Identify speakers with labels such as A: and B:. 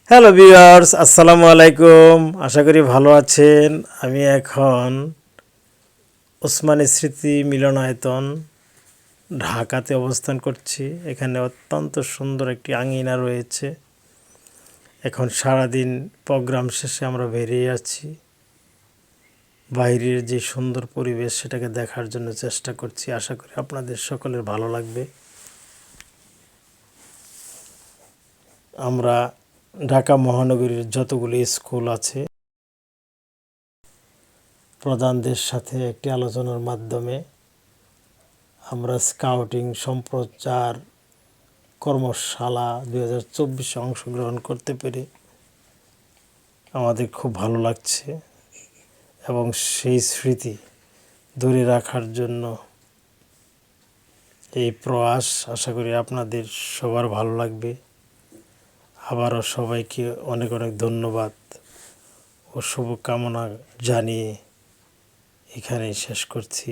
A: Hello viewers, আসসালামু আলাইকুম। আশা করি ভালো আছেন। আমি এখন ওসমানী স্মৃতি মিলনায়তন ঢাকাতে অবস্থান করছি। এখানে অত্যন্ত সুন্দর একটি আঙিনা রয়েছে। এখন সারাদিন প্রোগ্রাম শেষে আমরা বেরিয়ে আছি। বাইরের যে সুন্দর পরিবেশ সেটাকে দেখার জন্য চেষ্টা করছি। আশা করি আপনাদের সকলের ভালো লাগবে। আমরা ঢাকা মহানগরীর যতগুলি স্কুল আছে প্রধানদের সাথে একটি আলোচনার মাধ্যমে আমরা স্কাউটিং সম্প্রচার কর্মশালা 2024 অংশগ্রহণ করতে পেরে আমাদের খুব ভালো লাগছে এবং সেই স্মৃতি ধরে রাখার জন্য এই প্রয়াস আশা করি আপনাদের সবার ভালো লাগবে। আবারও সবাইকে অনেক অনেক ধন্যবাদ ও শুভকামনা জানিয়ে এখানেই শেষ করছি।